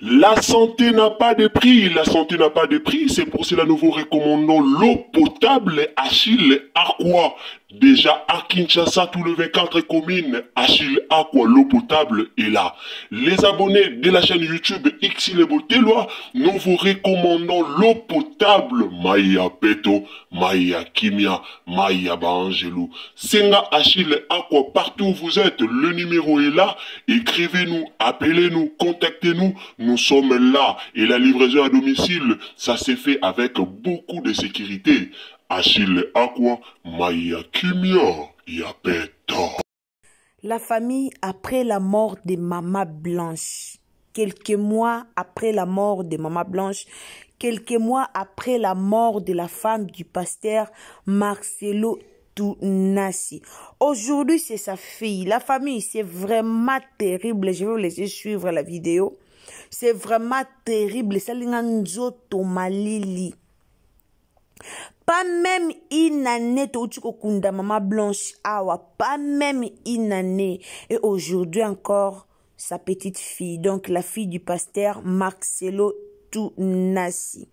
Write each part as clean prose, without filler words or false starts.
La santé n'a pas de prix, la santé n'a pas de prix, c'est pour cela que nous vous recommandons l'eau potable Achille Aqua. Déjà à Kinshasa, tous les 24 communes, Achille Aqua, l'eau potable est là. Les abonnés de la chaîne YouTube Xile Botelwa, nous vous recommandons l'eau potable Maya Peto, Maya Kimia, Maya Bangelou. Senga Achille Aqua, partout où vous êtes, le numéro est là. Écrivez-nous, appelez-nous, contactez-nous, nous sommes là. Et la livraison à domicile, ça s'est fait avec beaucoup de sécurité. Achille Aqua, Maya Kimia, Yapeto. La famille après la mort de Maman Blanche. Quelques mois après la mort de Maman Blanche, quelques mois après la mort de la femme du pasteur Marcelo Tounassi. Aujourd'hui, c'est sa fille. La famille, c'est vraiment terrible. Je vais vous laisser suivre la vidéo. C'est vraiment terrible. Salinganzo Tomalili. Pas même une année, Kunda Maman Blanche Awa. Pas même une année. Et aujourd'hui encore, sa petite fille. Donc, la fille du pasteur Marcelo Tounassi.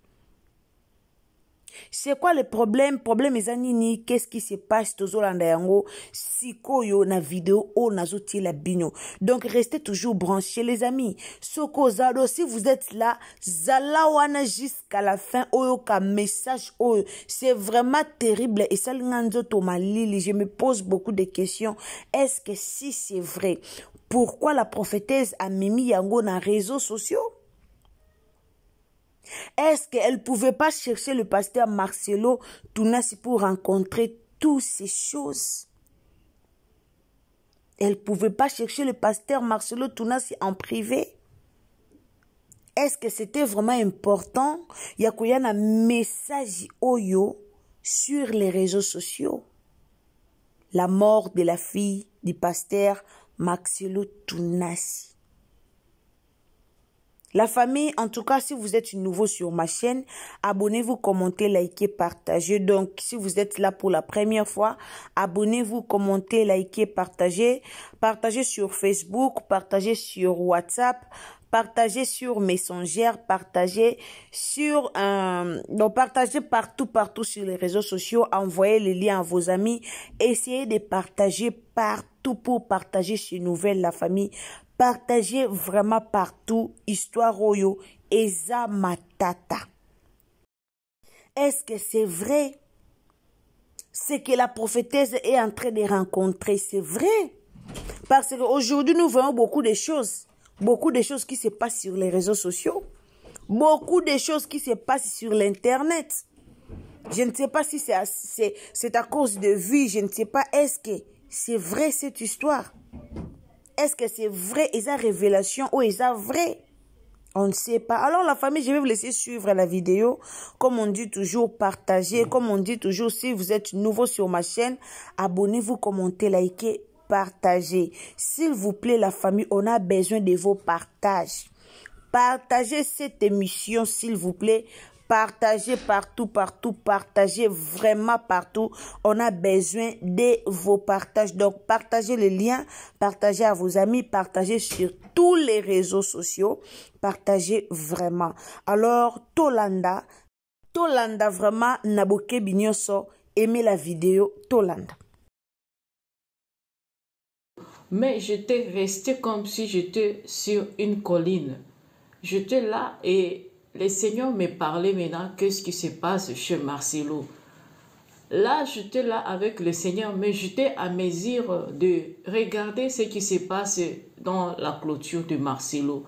C'est quoi le problème? Problème est nini? Qu'est-ce qui se passe? Tozolanda yango siko yo na vidéo o nazoti la bino. Donc restez toujours branchés les amis. Soko zado, si vous êtes là, zalawana jusqu'à la fin oyoka message oyo. C'est vraiment terrible et ça linganzo tomalili. Je me pose beaucoup de questions. Est-ce que si c'est vrai, pourquoi la prophétesse a mis yango na réseaux sociaux? Est-ce qu'elle ne pouvait pas chercher le pasteur Marcelo Tounassi pour rencontrer toutes ces choses? Elle ne pouvait pas chercher le pasteur Marcelo Tounassi en privé? Est-ce que c'était vraiment important? Il y a un message oyo sur les réseaux sociaux. La mort de la fille du pasteur Marcelo Tounassi. La famille, en tout cas, si vous êtes nouveau sur ma chaîne, abonnez-vous, commentez, likez, partagez. Donc, si vous êtes là pour la première fois, abonnez-vous, commentez, likez, partagez. Partagez sur Facebook, partagez sur WhatsApp, partagez sur Messenger, partagez sur... donc, partagez partout sur les réseaux sociaux. Envoyez les liens à vos amis. Essayez de partager partout pour partager ces nouvelles, la famille. Partagez vraiment partout, histoire oyo, eza matata. Est-ce que c'est vrai? Ce que la prophétesse est en train de rencontrer, c'est vrai? Parce qu'aujourd'hui, nous voyons beaucoup de choses. Beaucoup de choses qui se passent sur les réseaux sociaux. Beaucoup de choses qui se passent sur l'Internet. Je ne sais pas si c'est à cause de vie, je ne sais pas. Est-ce que c'est vrai cette histoire? Est-ce que c'est vrai? Est-ce révélation ou est-ce vrai? On ne sait pas. Alors la famille, je vais vous laisser suivre la vidéo. Comme on dit toujours, partagez. Comme on dit toujours, si vous êtes nouveau sur ma chaîne, abonnez-vous, commentez, likez, partagez. S'il vous plaît, la famille, on a besoin de vos partages. Partagez cette émission, s'il vous plaît. Partagez partout, partagez vraiment partout. On a besoin de vos partages. Donc, partagez les liens, partagez à vos amis, partagez sur tous les réseaux sociaux. Partagez vraiment. Alors, Tolanda vraiment, Naboke Binyoso, aimez la vidéo, Tolanda. Mais j'étais resté comme si j'étais sur une colline. J'étais là et... le Seigneur me parlait maintenant, qu'est-ce qui se passe chez Marcelo. Là, j'étais là avec le Seigneur, mais j'étais à mesure de regarder ce qui se passe dans la clôture de Marcelo.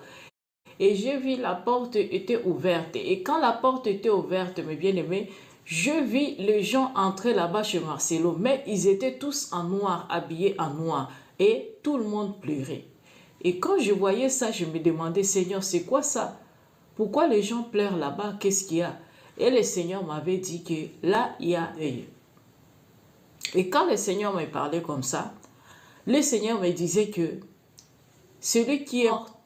Et j'ai vu la porte était ouverte. Et quand la porte était ouverte, mes bien-aimés, je vis les gens entrer là-bas chez Marcelo, mais ils étaient tous en noir, habillés en noir. Et tout le monde pleurait. Et quand je voyais ça, je me demandais, Seigneur, c'est quoi ça? Pourquoi les gens pleurent là-bas? Qu'est-ce qu'il y a? Et le Seigneur m'avait dit que là, il y a œil. Et quand le Seigneur me parlait comme ça, le Seigneur me disait que celui qui est mort,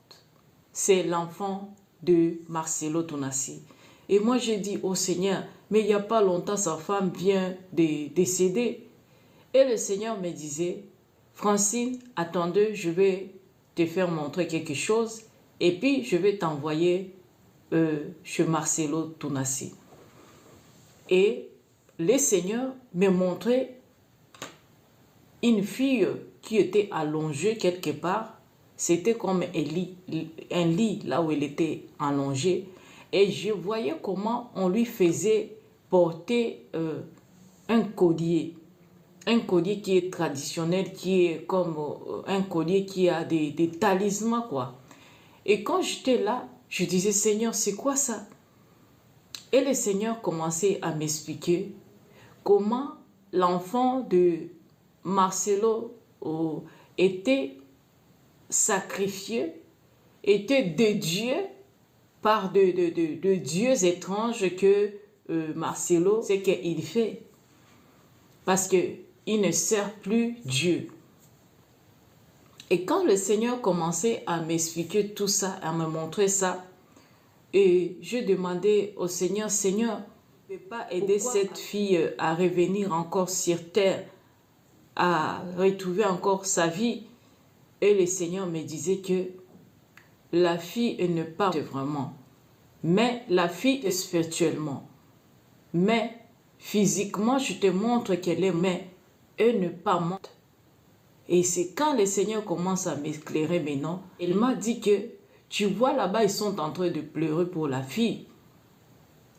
c'est l'enfant de Marcelo Tonassi. Et moi, j'ai dit au Seigneur, mais il n'y a pas longtemps, sa femme vient de décéder. Et le Seigneur me disait, Francine, attendez, je vais te faire montrer quelque chose et puis je vais t'envoyer chez Marcelo Tonassi. Et le Seigneur me montrait une fille qui était allongée quelque part. C'était comme un lit là où elle était allongée. Et je voyais comment on lui faisait porter un collier. Un collier qui est traditionnel, qui est comme un collier qui a des talismans, quoi. Et quand j'étais là, je disais, Seigneur, c'est quoi ça? Et le Seigneur commençait à m'expliquer comment l'enfant de Marcelo était sacrifié, était dédié par de dieux étranges que Marcelo, c'est qu'il fait. Parce qu'il ne sert plus Dieu. Et quand le Seigneur commençait à m'expliquer tout ça, à me montrer ça, et je demandais au Seigneur, Seigneur, ne peux pas aider cette fille à revenir encore sur terre, à retrouver encore sa vie. Et le Seigneur me disait que la fille elle ne part pas vraiment, mais la fille est spirituellement. Mais physiquement, je te montre qu'elle est, mais elle ne pas morte. Et c'est quand le Seigneur commence à m'éclairer maintenant, il m'a dit que, tu vois là-bas, ils sont en train de pleurer pour la fille.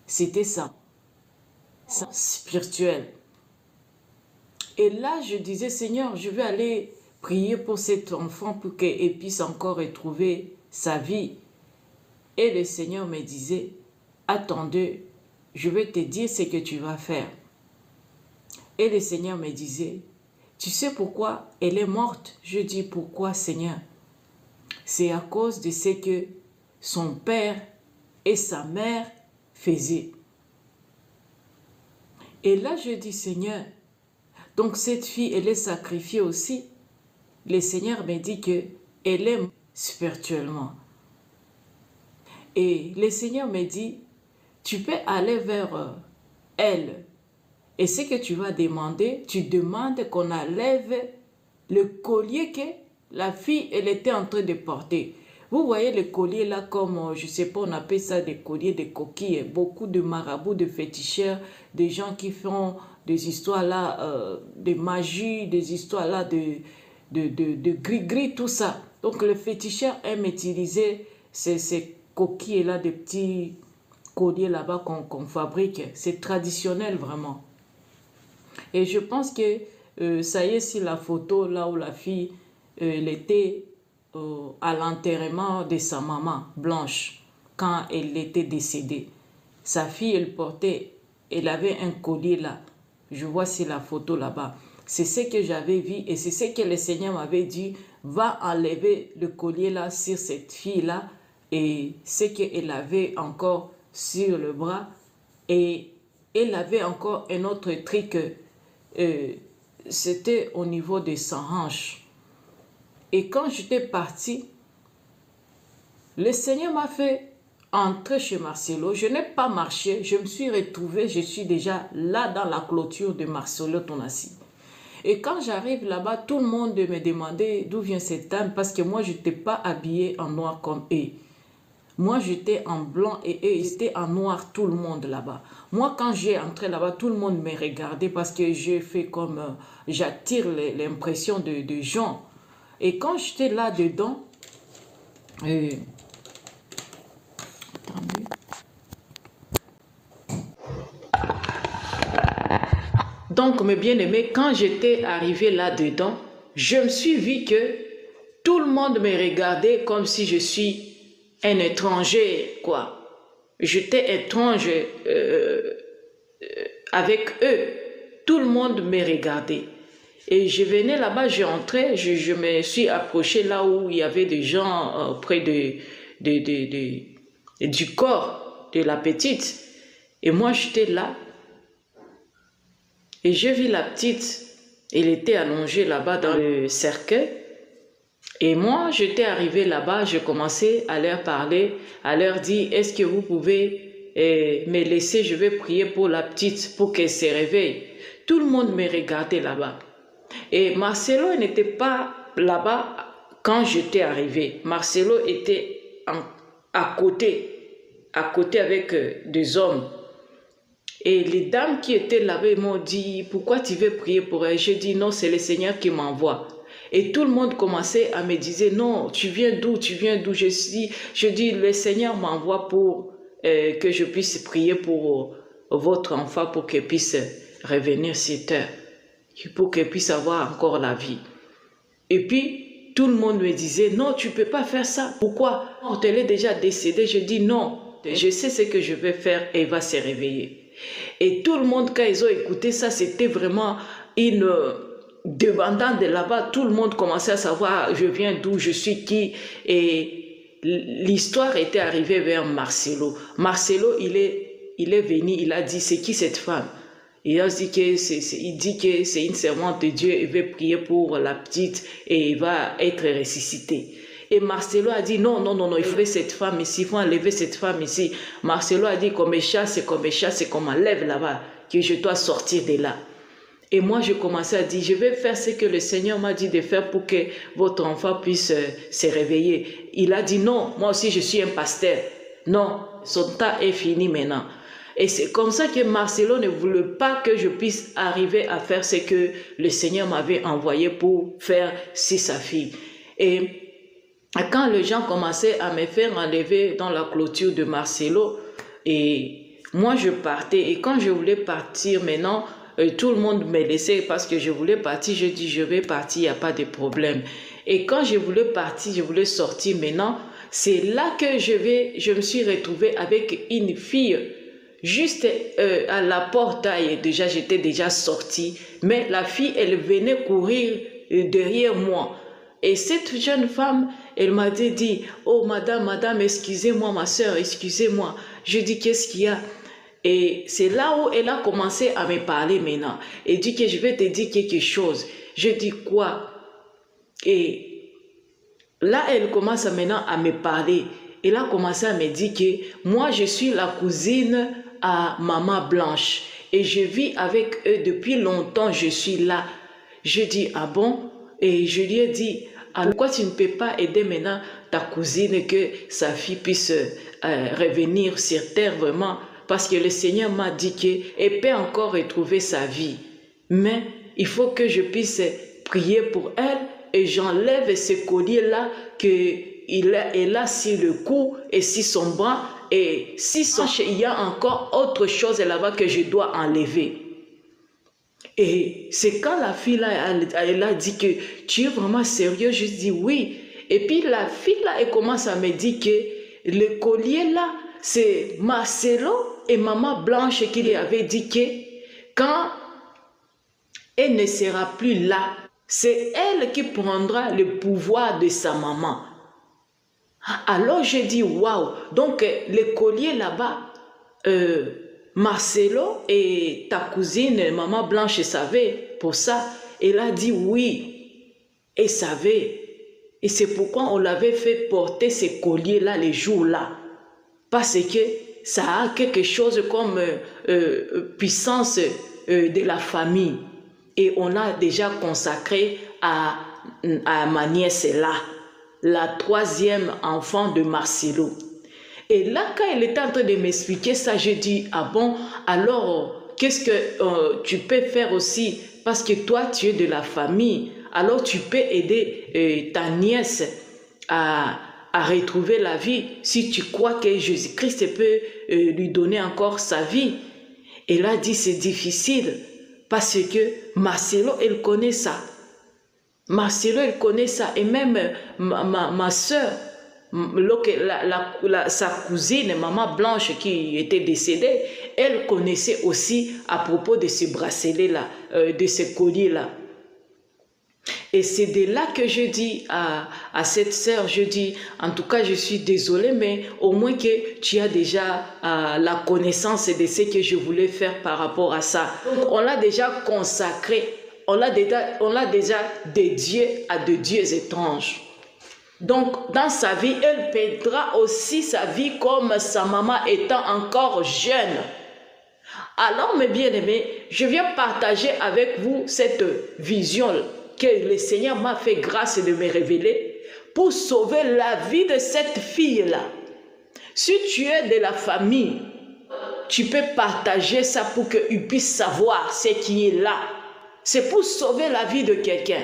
C'était ça. Ça, spirituel. Et là, je disais, Seigneur, je vais aller prier pour cet enfant pour qu'il puisse encore retrouver sa vie. Et le Seigneur me disait, attendez, je vais te dire ce que tu vas faire. Et le Seigneur me disait, tu sais pourquoi elle est morte? Je dis, pourquoi, Seigneur? C'est à cause de ce que son père et sa mère faisaient. Et là, je dis, Seigneur, donc cette fille, elle est sacrifiée aussi. Le Seigneur me dit qu'elle est spirituellement. Et le Seigneur me dit, tu peux aller vers elle. Et ce que tu vas demander, tu demandes qu'on enlève le collier que la fille, elle était en train de porter. Vous voyez le collier là comme, je ne sais pas, on appelle ça des colliers de coquilles. Beaucoup de marabouts, de féticheurs, des gens qui font des histoires là, de magie, des histoires là de gris-gris, tout ça. Donc le féticheur aime utiliser ces coquilles là, des petits colliers là-bas qu'on fabrique. C'est traditionnel vraiment. Et je pense que ça y est, si la photo là où la fille elle était à l'enterrement de sa maman blanche quand elle était décédée. Sa fille, elle avait un collier là. Je vois c'est la photo là-bas. C'est ce que j'avais vu et c'est ce que le Seigneur m'avait dit. Va enlever le collier là sur cette fille là et ce qu'elle avait encore sur le bras et elle avait encore un autre truc. C'était au niveau de sa hanche. Et quand j'étais partie, le Seigneur m'a fait entrer chez Marcelo. Je n'ai pas marché, je me suis retrouvée, je suis déjà là dans la clôture de Marcelo Tonassi. Et quand j'arrive là-bas, tout le monde me demandait d'où vient cette dame parce que moi, je n'étais pas habillée en noir comme eux. Moi, j'étais en blanc et eux, ils étaient en noir, tout le monde là-bas. Moi, quand j'ai entré là-bas, tout le monde me regardait parce que j'ai fait comme... j'attire l'impression de gens. Et quand j'étais là-dedans... attendez. Donc, mes bien-aimés, quand j'étais arrivée là-dedans, je me suis vu que tout le monde me regardait comme si je suis un étranger, quoi. J'étais étrange avec eux. Tout le monde me regardait. Et je venais là-bas, je rentrais, je me suis approchée là où il y avait des gens près du corps de la petite. Et moi, j'étais là. Et j'ai vu la petite, elle était allongée là-bas dans le cercueil. Et moi, j'étais arrivée là-bas, je commençais à leur parler, à leur dire, est-ce que vous pouvez me laisser, je vais prier pour la petite, pour qu'elle se réveille. Tout le monde me regardait là-bas. Et Marcelo n'était pas là-bas quand j'étais arrivée. Marcelo était à côté avec des hommes. Et les dames qui étaient là-bas m'ont dit, pourquoi tu veux prier pour elle? J'ai dit, non, c'est le Seigneur qui m'envoie. Et tout le monde commençait à me dire, non, tu viens d'où? Je dis, le Seigneur m'envoie pour que je puisse prier pour votre enfant, pour qu'elle puisse revenir sur terre, pour qu'elle puisse avoir encore la vie. Et puis, tout le monde me disait, non, tu ne peux pas faire ça. Pourquoi? Elle est déjà décédée. Je dis, non, je sais ce que je vais faire et elle va se réveiller. Et tout le monde, quand ils ont écouté ça, c'était vraiment une... Demandant de là-bas, tout le monde commençait à savoir je viens d'où, je suis qui. Et l'histoire était arrivée vers Marcelo. Marcelo, il est venu, il a dit, c'est qui cette femme? Il a dit que c'est une servante de Dieu, il veut prier pour la petite et il va être ressuscité. Et Marcelo a dit, non, il faut cette femme ici, il faut enlever cette femme ici. Marcelo a dit, comme un chat, c'est comme enlève là-bas, que je dois sortir de là. Et moi, je commençais à dire, je vais faire ce que le Seigneur m'a dit de faire pour que votre enfant puisse se réveiller. Il a dit, non, moi aussi, je suis un pasteur. Non, son temps est fini maintenant. Et c'est comme ça que Marcelo ne voulait pas que je puisse arriver à faire ce que le Seigneur m'avait envoyé pour faire sur sa fille. Et quand les gens commençaient à me faire enlever dans la clôture de Marcelo, et moi, je partais. Et quand je voulais partir maintenant, tout le monde me laissait parce que je voulais partir. Je dis, je vais partir, il n'y a pas de problème. Et quand je voulais partir, je voulais sortir maintenant, c'est là que je me suis retrouvée avec une fille juste à la portail. Déjà, j'étais déjà sortie. Mais la fille, elle venait courir derrière moi. Et cette jeune femme, elle m'a dit, oh madame, excusez-moi ma soeur, excusez-moi. Je dis, qu'est-ce qu'il y a? Et c'est là où elle a commencé à me parler maintenant. Elle dit que je vais te dire quelque chose. Je dis quoi? Et là, elle commence maintenant à me parler. Elle a commencé à me dire que moi, je suis la cousine à Maman Blanche. Et je vis avec eux depuis longtemps, je suis là. Je dis, ah bon? Et je lui ai dit, alors pourquoi tu ne peux pas aider maintenant ta cousine que sa fille puisse revenir sur terre vraiment? Parce que le Seigneur m'a dit qu'elle peut encore retrouver sa vie. Mais il faut que je puisse prier pour elle et j'enlève ce collier-là qu'elle a sur le cou et sur son bras. Et si il y a encore autre chose là-bas que je dois enlever. Et c'est quand la fille là, elle a dit que tu es vraiment sérieux, je dis oui. Et puis la fille là, elle commence à me dire que le collier là, c'est Marcelo et Maman Blanche qui lui avait dit que quand elle ne sera plus là, c'est elle qui prendra le pouvoir de sa maman. Alors j'ai dit waouh, donc le collier là-bas, Marcelo et ta cousine Maman Blanche savaient pour ça. Elle a dit oui, elle savait. Et c'est pourquoi on l'avait fait porter ces colliers-là les jours-là. Parce que ça a quelque chose comme puissance de la famille. Et on l'a déjà consacré à ma nièce là, la troisième enfant de Marcelo. Et là, quand elle était en train de m'expliquer ça, j'ai dit, ah bon, alors qu'est-ce que tu peux faire aussi? Parce que toi, tu es de la famille. Alors tu peux aider ta nièce à retrouver la vie si tu crois que Jésus-Christ peut lui donner encore sa vie. Elle a dit, c'est difficile parce que Marcelo, elle connaît ça. Marcelo, elle connaît ça. Et même ma soeur, sa cousine, maman Blanche, qui était décédée, elle connaissait aussi à propos de ces bracelets-là, de ces colliers-là. Et c'est de là que je dis à cette sœur, je dis, en tout cas, je suis désolée, mais au moins que tu as déjà la connaissance de ce que je voulais faire par rapport à ça. Donc, on l'a déjà consacré, on l'a déjà dédié à des dieux étranges. Donc, dans sa vie, elle perdra aussi sa vie comme sa maman étant encore jeune. Alors, mes bien-aimés, je viens partager avec vous cette vision que le Seigneur m'a fait grâce de me révéler pour sauver la vie de cette fille-là. Si tu es de la famille, tu peux partager ça pour qu'il puisse savoir ce qui est là. C'est pour sauver la vie de quelqu'un.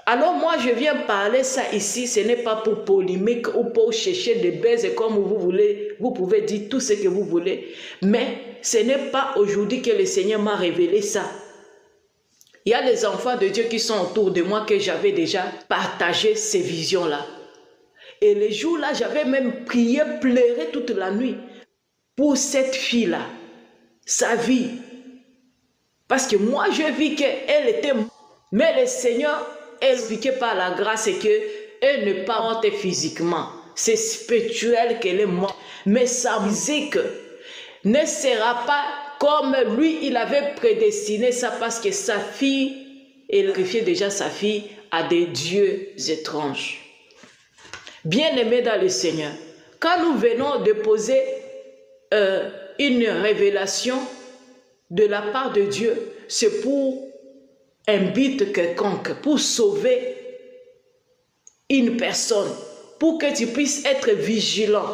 Alors moi, je viens parler ça ici, ce n'est pas pour polémique ou pour chercher des baises comme vous voulez. Vous pouvez dire tout ce que vous voulez. Mais ce n'est pas aujourd'hui que le Seigneur m'a révélé ça. Il y a des enfants de Dieu qui sont autour de moi que j'avais déjà partagé ces visions-là. Et les jours-là, j'avais même prié, pleuré toute la nuit pour cette fille-là, sa vie. Parce que moi, je vis qu'elle était morte. Mais le Seigneur expliquait par la grâce qu'elle n'est pas morte physiquement. C'est spirituel qu'elle est morte. Mais sa musique ne sera pas comme lui, il avait prédestiné ça parce que sa fille, il sacrifiait déjà sa fille à des dieux étranges. Bien-aimés dans le Seigneur, quand nous venons de poser une révélation de la part de Dieu, c'est pour un but quelconque, pour sauver une personne, pour que tu puisses être vigilant.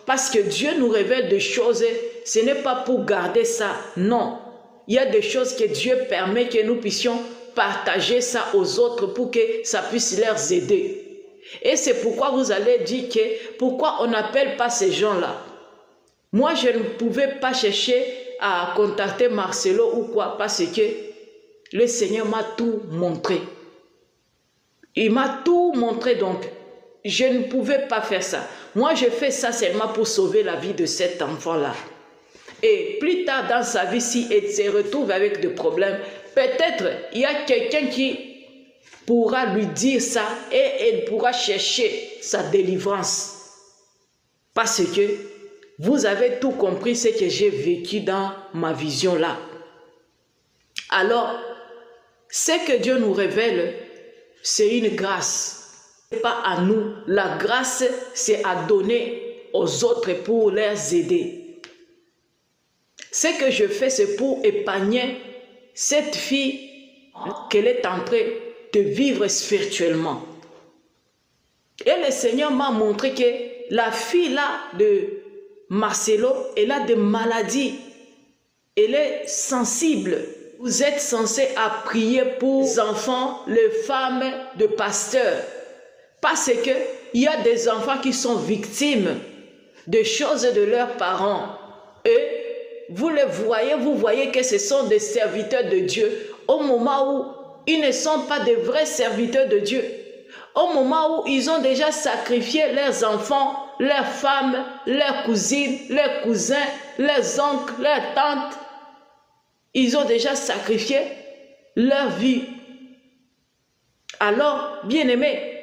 Parce que Dieu nous révèle des choses, ce n'est pas pour garder ça, non. Il y a des choses que Dieu permet que nous puissions partager ça aux autres pour que ça puisse leur aider. Et c'est pourquoi vous allez dire que pourquoi on n'appelle pas ces gens-là. Moi, je ne pouvais pas chercher à contacter Marcelo ou quoi, parce que le Seigneur m'a tout montré. Il m'a tout montré, donc je ne pouvais pas faire ça. Moi, je fais ça seulement pour sauver la vie de cet enfant-là. Et plus tard dans sa vie, si elle se retrouve avec des problèmes, peut-être il y a quelqu'un qui pourra lui dire ça et elle pourra chercher sa délivrance. Parce que vous avez tout compris ce que j'ai vécu dans ma vision là. Alors, ce que Dieu nous révèle, c'est une grâce. Ce n'est pas à nous. La grâce, c'est à donner aux autres pour les aider. Ce que je fais, c'est pour épargner cette fille qu'elle est en train de vivre spirituellement. Et le Seigneur m'a montré que la fille là de Marcelo, elle a des maladies. Elle est sensible. Vous êtes censés à prier pour les enfants, les femmes de pasteurs. Parce qu'il y a des enfants qui sont victimes de choses de leurs parents. Et vous les voyez, vous voyez que ce sont des serviteurs de Dieu. Au moment où ils ne sont pas des vrais serviteurs de Dieu. Au moment où ils ont déjà sacrifié leurs enfants, leurs femmes, leurs cousines, leurs cousins, leurs oncles, leurs tantes. Ils ont déjà sacrifié leur vie. Alors, bien-aimés,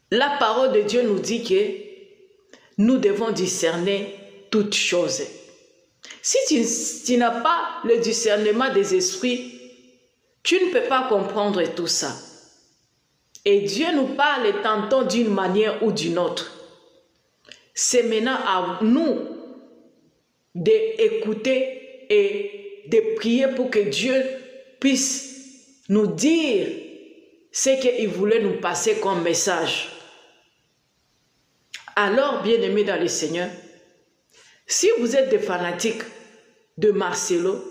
la parole de Dieu nous dit que nous devons discerner toutes choses. Si tu n'as pas le discernement des esprits, tu ne peux pas comprendre tout ça. Et Dieu nous parle tantôt d'une manière ou d'une autre. C'est maintenant à nous d'écouter et de prier pour que Dieu puisse nous dire ce qu'il voulait nous passer comme message. Alors, bien-aimés dans le Seigneur, si vous êtes des fanatiques de Marcelo,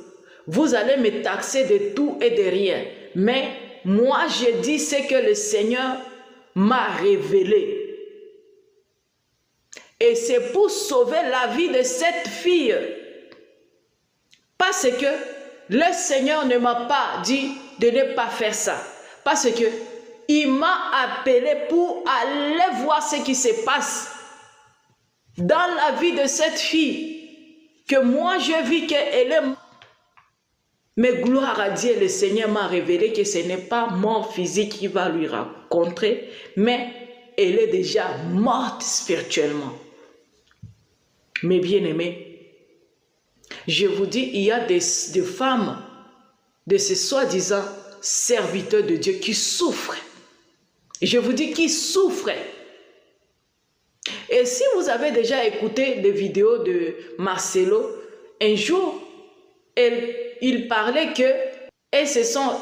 vous allez me taxer de tout et de rien. Mais moi, je dis ce que le Seigneur m'a révélé. Et c'est pour sauver la vie de cette fille. Parce que le Seigneur ne m'a pas dit de ne pas faire ça. Parce que il m'a appelé pour aller voir ce qui se passe dans la vie de cette fille. Que moi, je vis qu'elle est... Mais gloire à Dieu, le Seigneur m'a révélé que ce n'est pas mort physique qui va lui rencontrer, mais elle est déjà morte spirituellement. Mes bien-aimés, je vous dis, il y a des femmes de ces soi-disant serviteurs de Dieu qui souffrent. Je vous dis qui souffrent. Et si vous avez déjà écouté des vidéos de Marcelo, un jour, il parlait qu'elles se sont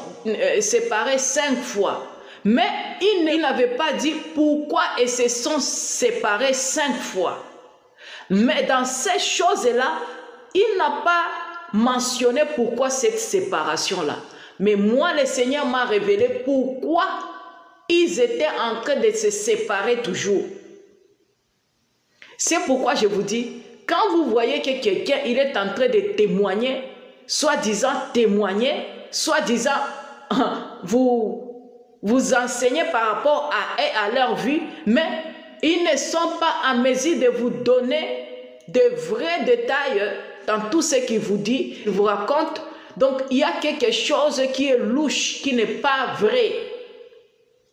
séparées 5 fois. Mais il n'avait pas dit pourquoi elles se sont séparées 5 fois. Mais dans ces choses-là, il n'a pas mentionné pourquoi cette séparation-là. Mais moi, le Seigneur m'a révélé pourquoi ils étaient en train de se séparer toujours. C'est pourquoi je vous dis, quand vous voyez que quelqu'un il est en train de témoigner, soi-disant témoigner, soi-disant vous enseignez par rapport à leur vie, mais ils ne sont pas en mesure de vous donner de vrais détails dans tout ce qu'il vous dit, il vous raconte. Donc, il y a quelque chose qui est louche, qui n'est pas vrai.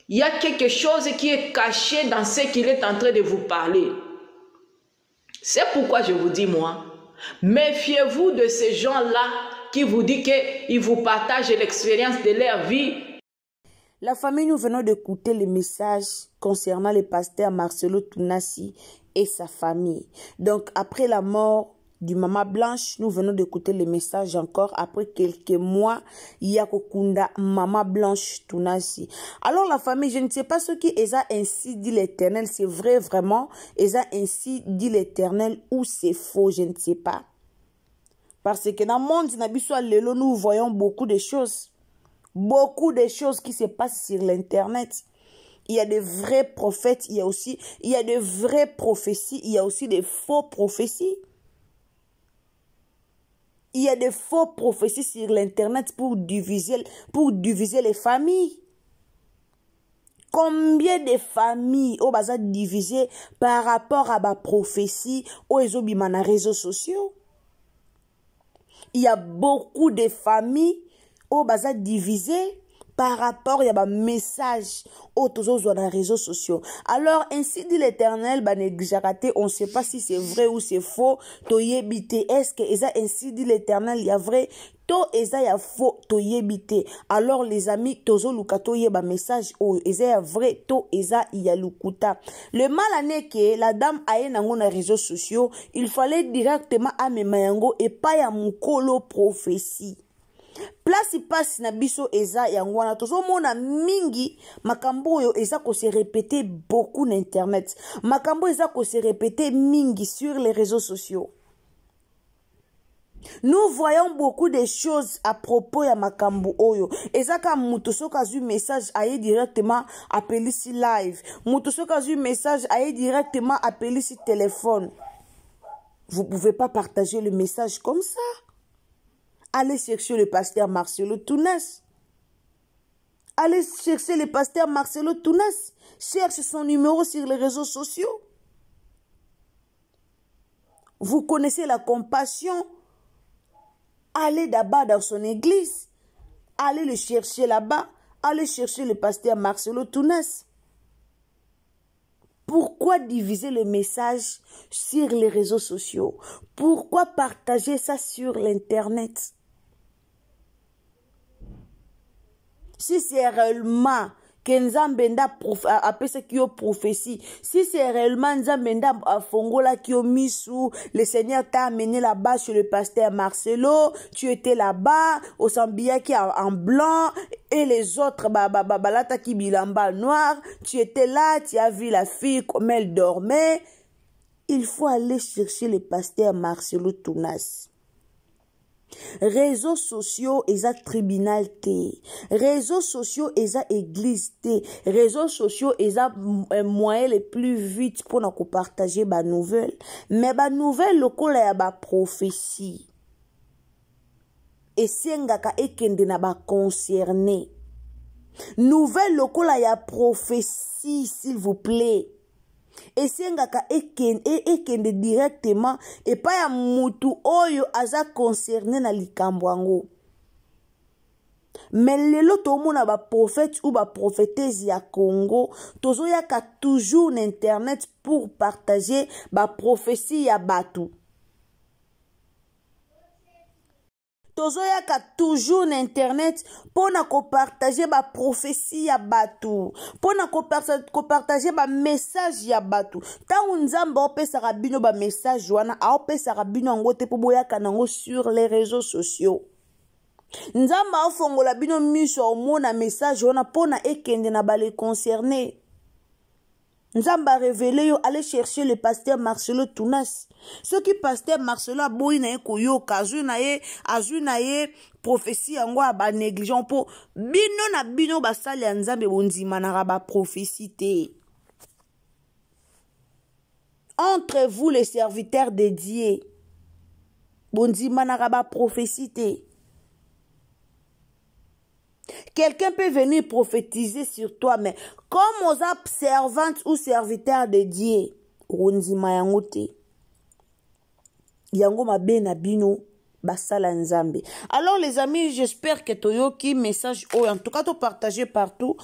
Il y a quelque chose qui est caché dans ce qu'il est en train de vous parler. C'est pourquoi je vous dis, moi, méfiez-vous de ces gens-là qui vous disent qu'ils vous partagent l'expérience de leur vie. La famille, nous venons d'écouter le message concernant le pasteur Marcelo Tounassi et sa famille. Donc, après la mort du Maman Blanche, nous venons d'écouter le message encore après quelques mois, Yakokunda Maman Blanche Tounassi. Alors la famille, je ne sais pas ce qui est ainsi dit l'Éternel, c'est vrai vraiment, est ainsi dit l'Éternel ou c'est faux, je ne sais pas. Parce que dans le monde, nous voyons beaucoup de choses. Beaucoup de choses qui se passent sur l'internet. Il y a de vrais prophètes, il y a de vraies prophéties, il y a aussi des faux prophéties. Il y a des faux prophéties sur l'internet pour diviser les familles. Combien de familles ont été divisées par rapport à ma prophétie aux réseaux sociaux? Il y a beaucoup de familles au bazar divisé par rapport à un message sur les réseaux sociaux. Alors, ainsi dit l'Éternel, on ne sait pas si c'est vrai ou c'est faux. Est-ce que ainsi dit l'Éternel, il y a vrai? Il y a faux, alors les amis, tozo lukato yeba message o eza vrai, to eza ya lukuta. Le mal est que la dame a nango na réseaux sociaux, il fallait directement amema yango et pas ya mukolo prophétie. Place passe na biso eza yangwana tozo mona mingi makambo yo eza ko se répéter beaucoup na internet. Makambo eza ko se répéter mingi sur les réseaux sociaux. Nous voyons beaucoup de choses à propos de Makambo Oyo. Et ça, quand Moutoso a eu message, aille directement appeler ici live. Moutoso a eu message, aille directement appeler ici téléphone. Vous ne pouvez pas partager le message comme ça. Allez chercher le pasteur Marcelo Tounassi. Allez chercher le pasteur Marcelo Tounassi. Cherche son numéro sur les réseaux sociaux. Vous connaissez la compassion. Allez d'abord dans son église. Allez le chercher là-bas. Allez chercher le pasteur Marcelo Tounassi. Pourquoi diviser le message sur les réseaux sociaux? Pourquoi partager ça sur l'internet? Si c'est réellement que Nzambenda appelle ce qui est prophétie, si c'est réellement Nzambenda Fongola qui est mis sous, le Seigneur t'a amené là-bas chez le pasteur Marcelo, tu étais là-bas, au Sambia qui est en blanc, et les autres, Balata qui bilamba noir, tu étais là, tu as vu la fille comme elle dormait. Il faut aller chercher le pasteur Marcelo Tounassi. Réseaux sociaux et à tribunal té. Réseaux sociaux et à église té. Réseaux sociaux et à moyen le plus vite pour nous partager ba nouvelle. Mais ba nouvelle lokola ya ba prophétie. esengaka ekende na ba concerné. Nouvelle lokola ya prophétie, s'il vous plaît. Esengaka ekende directement et pas ya mutu oyo aza concerné na likambo yango. Mais lelo tomona ba prophète ou ba prophétesse ya Congo, tozo yaka toujours na internet pour partager ba prophétie ya batu. Tozo yaka toujours na internet pour na ko partager ba prophétie ya batu, pour na ko partager ba message ya batu. Tant nzamba opesa bino ba message wana, a opesa bino ngo te po boyaka nango sur les réseaux sociaux. Nzamba ofongola bino miso omona message wana pona ekende na bale concerné. Nzamba révélé yo aller chercher le pasteur Marcelo Tounas. Ce qui pasteur Marcelo aboyi na ye koyoka azui na ye prophétie yango ba négligent po bino na bino basali ya Nzambe bondima na ba prophétie te. Entre vous les serviteurs dédiés bondima na ba prophétie te. Quelqu'un peut venir prophétiser sur toi, mais comme aux servantes ou serviteurs de Dieu, rondima yango te. Yango mabe na bino basala nzambe. Alors les amis, j'espère que toyoki message en tout cas to partager partout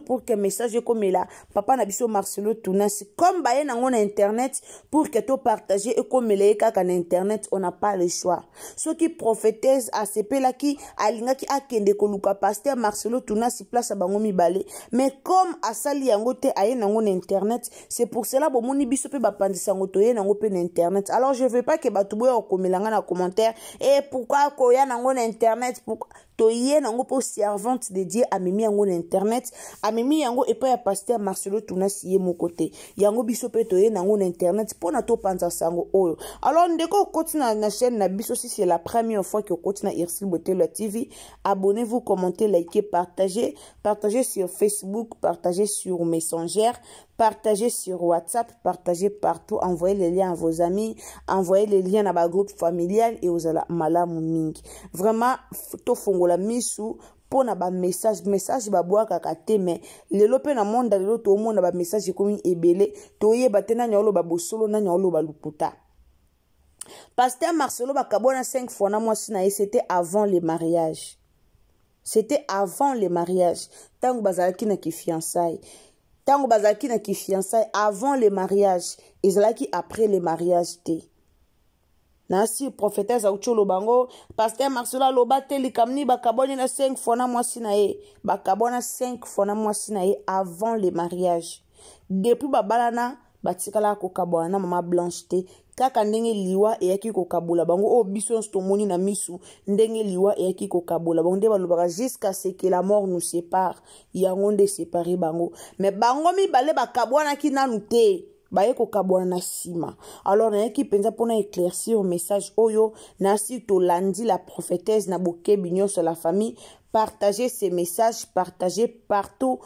pour que message comme là papa na biso Marcelo Tounas comme baye nango na internet pour que to partager et comme le kaka na internet, on n'a pas le choix. Ceux qui prophétise a sepela ki alinga ki akende koluka pasteur Marcelo Tounas place a bango mibale, mais comme asali yango te aye nango na internet, c'est pour cela bomoni biso pe bapandisa ngo toye nango pe na internet. Alors je veux pas que batuboye okomelanga na commentaire et pourquoi koya nango na internet, pourquoi toye nango po servante de Dieu amemi yango na internet, amemi yango et pas ya pasteur Marcelo Tounas ye mon côté yango biso pe toye nango na internet pona to panza sango oyo. Alors ndeko continue na chaîne na biso, si c'est la première fois que continue na Irsil Botelo TV, abonnez-vous, commentez, likez, partagez sur Facebook, partagez sur Messenger, partagez sur WhatsApp, partagez partout, envoyez les liens à vos amis, envoyez les liens à ma groupe familial et aux malamu mingi. Vraiment, to fongola misu pona ba message ba boa kaka te, mais lelo pe na monde lelo to monde ba message komi ebele to ye batena nyolo ba bosolo na nyolo ba luputa. Pasteur Marcelo bakabona 5 fois na moi sina, c'était avant le mariage. C'était avant le mariage. Tango bazalaki na ki fiançailles. Tango bazalaki na ki fiançailles avant le mariage, ezalaki après le mariage te. Nasi prophétesse aucholo bango pasteur Marcelo loba te likamni bakabona na 5 fois na moi sina ye. Bakabona 5 fois na moi sina ye avant le mariage. Depuis babalana batikala ko kabwana mama Blanche te. Kaka ndenge liwa eyaki ko kabula bango o biso stomoni na misu ndenge liwa eyaki ko kabula bango nde balobaka jusqu'à ce que la mort nous sépare, yango nde séparé bango, mais bango mibale bakabwana ki nanu te baye ko kabwana na sima. Alors na yaki penza pona éclaircir au message oyo nasi to landi la prophétesse na bokebi nyonso la famille, partagez ces messages, partagez partout,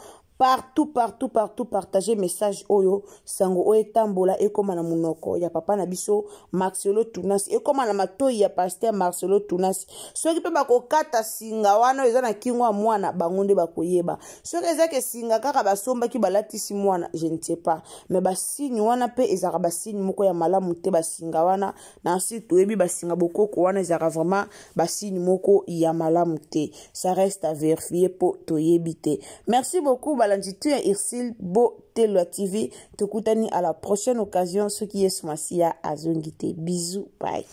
partager message oyo sango oyo tambola ekoma na munoko ya papa na biso Marcelo Tounas ekoma na matoi ya pasteur Marcelo Tounas. Soki pe bakokata singa wana eza na kingwa mwana bangonde bakoyeba, soki eza ke singa kaka basomba ki balatisi mwana je ne sais pas, mais basini wana pe ezaka basini moko ya malamu te basinga wana na si toyebi basinga bokoko wana ezaka vraiment basini moko ya malamu te. Ça reste à vérifier pour toyebi te. Merci beaucoup. Tu es Irsil Botelo TV. Tukutani à la prochaine occasion. Ce qui est Sumasia Azongite. Bisous. Bye.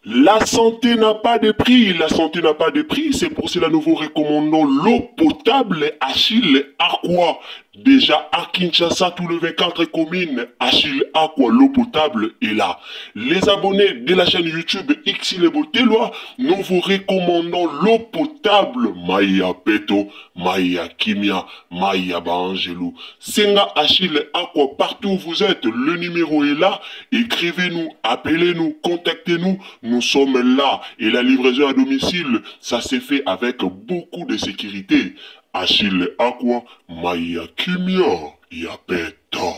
La santé n'a pas de prix, la santé n'a pas de prix, c'est pour cela nous vous recommandons l'eau potable Achille Aqua. Déjà à Kinshasa, tout le 24 communes, Achille Aqua, l'eau potable est là. Les abonnés de la chaîne YouTube Irsil Botelo, nous vous recommandons l'eau potable Maya Peto, Maya Kimia, Maya Bangelou. Senga Achille Aqua, partout où vous êtes, le numéro est là. Écrivez-nous, appelez-nous, contactez-nous. Nous sommes là et la livraison à domicile, ça s'est fait avec beaucoup de sécurité. Achille Aqua, Maya Kimia, Yapeto.